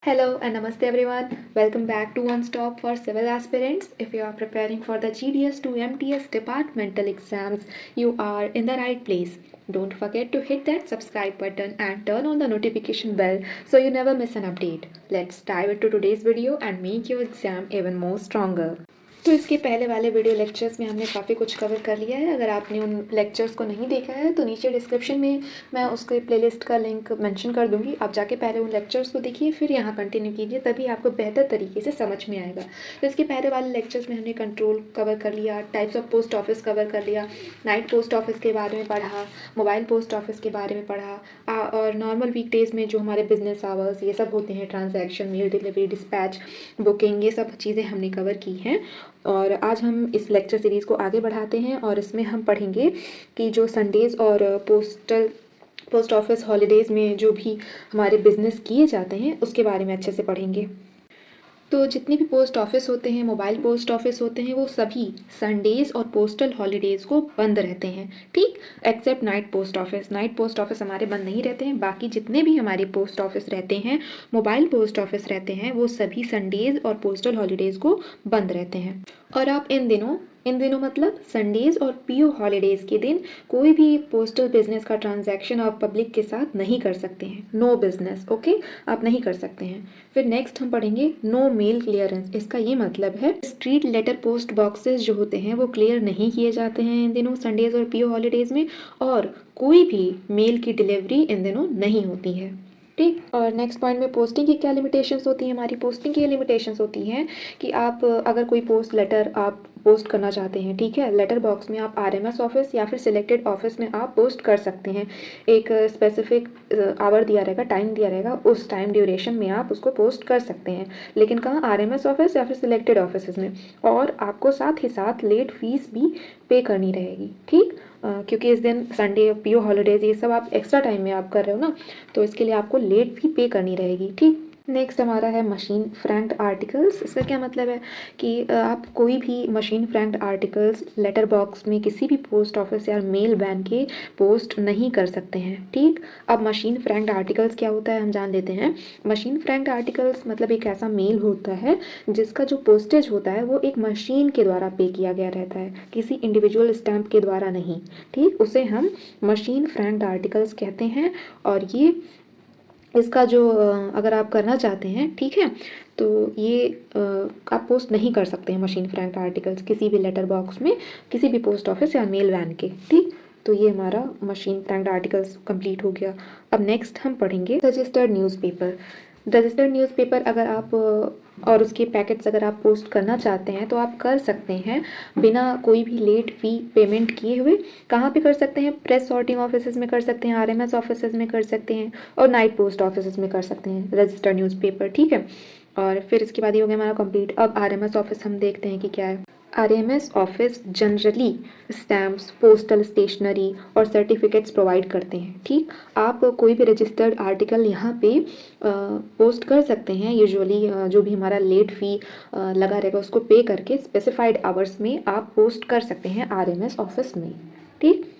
Hello and namaste everyone. Welcome back to One Stop for Civil Aspirants. If you are preparing for the GDS to MTS departmental exams, you are in the right place. Don't forget to hit that subscribe button and turn on the notification bell so you never miss an update. Let's dive into today's video and make your exam even more stronger. तो इसके पहले वाले video lectures में हमने काफ़ी कुछ cover कर लिया है। अगर आपने उन लेक्चर्स को नहीं देखा है तो नीचे डिस्क्रिप्शन में मैं उसके प्लेलिस्ट का लिंक मेंशन कर दूंगी। आप जाके पहले उन लेक्चर्स को देखिए, फिर यहाँ कंटिन्यू कीजिए, तभी आपको बेहतर तरीके से समझ में आएगा। तो इसके पहले वाले लेक्चर्स में हमने कंट्रोल कवर कर लिया, types of post office cover कर लिया, नाइट पोस्ट ऑफिस के बारे में पढ़ा, मोबाइल पोस्ट ऑफिस के बारे में पढ़ा और नॉर्मल वीकडेज़ में जो हमारे बिजनेस आवर्स ये सब होते हैं, transaction, mail delivery, dispatch, booking, ये सब चीज़ें हमने कवर की हैं। और आज हम इस लेक्चर सीरीज़ को आगे बढ़ाते हैं और इसमें हम पढ़ेंगे कि जो संडेज़ और पोस्ट ऑफिस हॉलीडेज़ में जो भी हमारे बिजनेस किए जाते हैं उसके बारे में अच्छे से पढ़ेंगे। तो जितने भी पोस्ट ऑफिस होते हैं, मोबाइल पोस्ट ऑफिस होते हैं, वो सभी संडेज़ और पोस्टल हॉलीडेज़ को बंद रहते हैं, ठीक, except night post office. Night post office हमारे बंद नहीं रहते हैं। बाकी जितने भी हमारे पोस्ट ऑफिस रहते हैं, मोबाइल पोस्ट ऑफिस रहते हैं, वो सभी संडेज़ और पोस्टल हॉलीडेज़ को बंद रहते हैं। और आप इन दिनों मतलब संडेज़ और पीओ हॉलीडेज़ के दिन कोई भी पोस्टल बिजनेस का ट्रांजैक्शन आप पब्लिक के साथ नहीं कर सकते हैं। नो बिजनेस, ओके, आप नहीं कर सकते हैं। फिर नेक्स्ट हम पढ़ेंगे नो मेल क्लियरेंस। इसका ये मतलब है स्ट्रीट लेटर पोस्ट बॉक्सेस जो होते हैं वो क्लियर नहीं किए जाते हैं इन दिनों संडेज़ और पीओ हॉलीडेज़ में, और कोई भी मेल की डिलीवरी इन दिनों नहीं होती है, ठीक। और नेक्स्ट पॉइंट में पोस्टिंग की क्या लिमिटेशंस होती हैं। हमारी पोस्टिंग की लिमिटेशंस होती हैं कि आप अगर कोई पोस्ट लेटर आप पोस्ट करना चाहते हैं, ठीक है, लेटर बॉक्स में आप आरएमएस ऑफिस या फिर सिलेक्टेड ऑफिस में आप पोस्ट कर सकते हैं। एक स्पेसिफिक आवर दिया रहेगा, टाइम दिया रहेगा, उस टाइम ड्यूरेशन में आप उसको पोस्ट कर सकते हैं। लेकिन कहाँ, आरएमएस ऑफिस या फिर सिलेक्टेड ऑफिस में। और आपको साथ ही साथ लेट फीस भी पे करनी रहेगी, ठीक, क्योंकि इस दिन संडे, पीओ हॉलीडेज, ये सब आप एक्स्ट्रा टाइम में आप कर रहे हो ना, तो इसके लिए आपको लेट फी पे करनी रहेगी, ठीक। नेक्स्ट हमारा है मशीन फ्रैंक्ड आर्टिकल्स। इसका क्या मतलब है कि आप कोई भी मशीन फ्रैंक्ड आर्टिकल्स लेटर बॉक्स में किसी भी पोस्ट ऑफिस या मेल वैन के पोस्ट नहीं कर सकते हैं, ठीक। अब मशीन फ्रैंक्ड आर्टिकल्स क्या होता है हम जान लेते हैं। मशीन फ्रैंक्ड आर्टिकल्स मतलब एक ऐसा मेल होता है जिसका जो पोस्टेज होता है वो एक मशीन के द्वारा पे किया गया रहता है, किसी इंडिविजुअल स्टैम्प के द्वारा नहीं, ठीक। उसे हम मशीन फ्रैंक्ड आर्टिकल्स कहते हैं। और ये इसका जो अगर आप करना चाहते हैं, ठीक है, तो ये आप पोस्ट नहीं कर सकते हैं मशीन फ्रैंक्ड आर्टिकल्स किसी भी लेटर बॉक्स में, किसी भी पोस्ट ऑफिस या मेल वैन के, ठीक। तो ये हमारा मशीन फ्रैंक्ड आर्टिकल्स कंप्लीट हो गया। अब नेक्स्ट हम पढ़ेंगे रजिस्टर्ड न्यूज़पेपर। रजिस्टर्ड न्यूज़पेपर अगर आप और उसके पैकेट्स अगर आप पोस्ट करना चाहते हैं तो आप कर सकते हैं बिना कोई भी लेट फी पेमेंट किए हुए। कहाँ पे कर सकते हैं, प्रेस सॉर्टिंग ऑफिस में कर सकते हैं, आरएमएस ऑफिस में कर सकते हैं, और नाइट पोस्ट ऑफिस में कर सकते हैं रजिस्टर्ड न्यूज़पेपर, ठीक है। और फिर इसके बाद ये हो गया हमारा कंप्लीट। अब आरएमएस ऑफिस हम देखते हैं कि क्या है। RMS office generally stamps, postal stationery और सर्टिफिकेट्स प्रोवाइड करते हैं, ठीक। आप कोई भी रजिस्टर्ड आर्टिकल यहाँ पे पोस्ट कर सकते हैं। यूजुअली जो भी हमारा लेट फी लगा रहेगा उसको पे करके स्पेसिफाइड आवर्स में आप पोस्ट कर सकते हैं आरएमएस ऑफिस में, ठीक।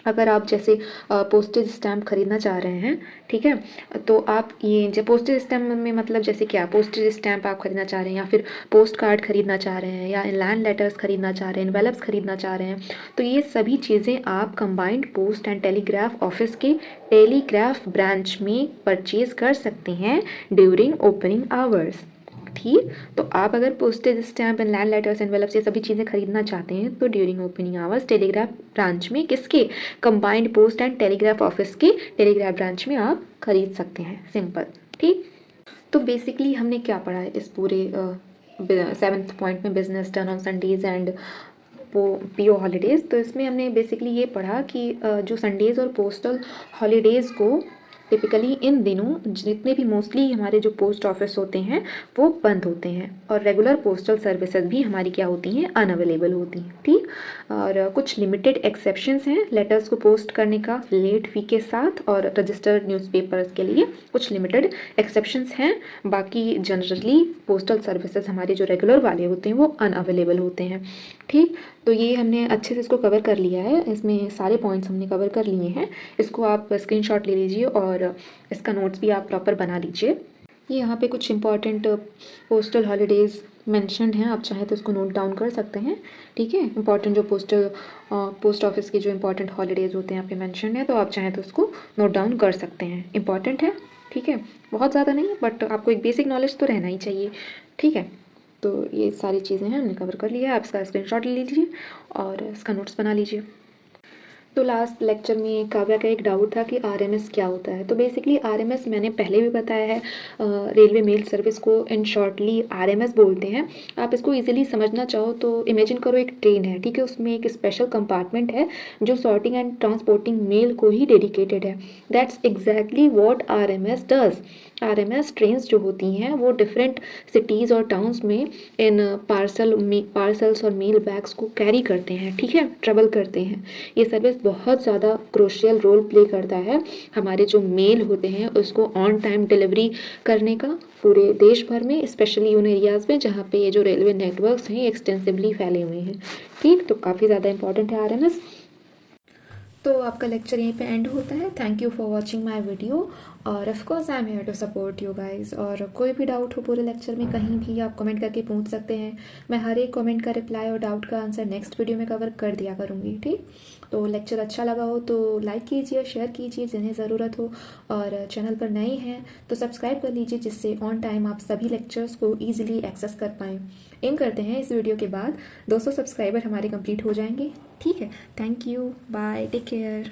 अगर आप जैसे पोस्टेज स्टैम्प खरीदना चाह रहे हैं, ठीक है, तो आप ये जो पोस्टेज स्टैम्प में मतलब जैसे क्या, पोस्टेज स्टैम्प आप खरीदना चाह रहे हैं या फिर पोस्ट कार्ड खरीदना चाह रहे हैं या लैंड लेटर्स खरीदना चाह रहे हैं, एनवेलप्स खरीदना चाह रहे हैं, तो ये सभी चीज़ें आप combined post and telegraph office के टेलीग्राफ ब्रांच में परचेज कर सकते हैं ड्यूरिंग ओपनिंग आवर्स, ठीक। तो आप अगर postage stamp and land letters, envelopes, ये सभी चीज़ें खरीदना चाहते हैं तो during opening hours telegraph branch में, किसके, combined post and telegraph office के टेलीग्राफ ब्रांच में आप खरीद सकते हैं, सिंपल, ठीक। तो बेसिकली हमने क्या पढ़ा है इस पूरे 7th पॉइंट में, business done on Sundays and PO holidays. तो इसमें हमने बेसिकली ये पढ़ा कि जो संडेज़ और पोस्टल हॉलीडेज़ को टिपिकली इन दिनों जितने भी मोस्टली हमारे जो पोस्ट ऑफिस होते हैं वो बंद होते हैं, और रेगुलर पोस्टल सर्विसेज भी हमारी क्या होती हैं, अनअवेलेबल होती हैं, ठीक। और कुछ लिमिटेड एक्सेप्शंस हैं लेटर्स को पोस्ट करने का लेट फी के साथ, और रजिस्टर्ड न्यूज़पेपर्स के लिए कुछ लिमिटेड एक्सेप्शंस हैं। बाकी जनरली पोस्टल सर्विसेज हमारे जो रेगुलर वाले होते हैं वो अनअवेलेबल होते हैं, ठीक। तो ये हमने अच्छे से इसको कवर कर लिया है, इसमें सारे पॉइंट्स हमने कवर कर लिए हैं। इसको आप स्क्रीनशॉट ले लीजिए और और इसका नोट्स भी आप प्रॉपर बना लीजिए। ये यहाँ पे कुछ इंपॉर्टेंट पोस्टल हॉलीडेज़ मेंशन्ड हैं, आप चाहें तो इसको नोट डाउन कर सकते हैं। ठीक है, इंपॉर्टेंट जो पोस्ट ऑफिस की जो इंपॉर्टेंट हॉलीडेज़ होते हैं यहाँ पे मेंशन्ड है, तो आप चाहें तो उसको नोट डाउन कर सकते हैं। इंपॉर्टेंट है, ठीक है, बहुत ज़्यादा नहीं, बट आपको एक बेसिक नॉलेज तो रहना ही चाहिए। ठीक है, तो ये सारी चीज़ें हैं, हमने कवर कर लिया है। आप इसका स्क्रीनशॉट ले लीजिए और इसका नोट्स बना लीजिए। तो लास्ट लेक्चर में काव्या का एक डाउट था कि आरएमएस क्या होता है। तो बेसिकली आरएमएस मैंने पहले भी बताया है, रेलवे मेल सर्विस को इन शॉर्टली आरएमएस बोलते हैं। आप इसको इजीली समझना चाहो तो इमेजिन करो एक ट्रेन है, ठीक है, उसमें एक स्पेशल कंपार्टमेंट है जो सॉर्टिंग एंड ट्रांसपोर्टिंग मेल को ही डेडिकेटेड है। That's exactly what RMS does. RMS trains जो होती हैं वो डिफरेंट सिटीज़ और टाउन्स में इन पार्सल्स और मेल बैग्स को कैरी करते हैं, ठीक है, ट्रेवल करते हैं। ये सर्विस बहुत ज़्यादा क्रूशियल रोल प्ले करता है हमारे जो मेल होते हैं उसको ऑन टाइम डिलीवरी करने का पूरे देश भर में, स्पेशली उन एरियाज़ में जहाँ पे ये जो रेलवे नेटवर्क्स हैं एक्सटेंसिवली फैले हुए हैं। ठीक, तो काफ़ी ज़्यादा इंपॉर्टेंट है आरएमएस। तो आपका लेक्चर यहीं पे एंड होता है। Thank you for watching my video और of course I am here to support you guys. और कोई भी डाउट हो पूरे लेक्चर में कहीं भी आप कमेंट करके पूछ सकते हैं। मैं हर एक कमेंट का रिप्लाई और डाउट का आंसर नेक्स्ट वीडियो में कवर कर दिया करूँगी। ठीक, तो लेक्चर अच्छा लगा हो तो लाइक कीजिए, शेयर कीजिए जिन्हें ज़रूरत हो, और चैनल पर नए हैं तो सब्सक्राइब कर लीजिए जिससे ऑन टाइम आप सभी लेक्चर्स को ईजिली एक्सेस कर पाएँ। एम करते हैं इस वीडियो के बाद 200 सब्सक्राइबर हमारे कंप्लीट हो जाएंगे। ठीक है, thank you, bye, take care.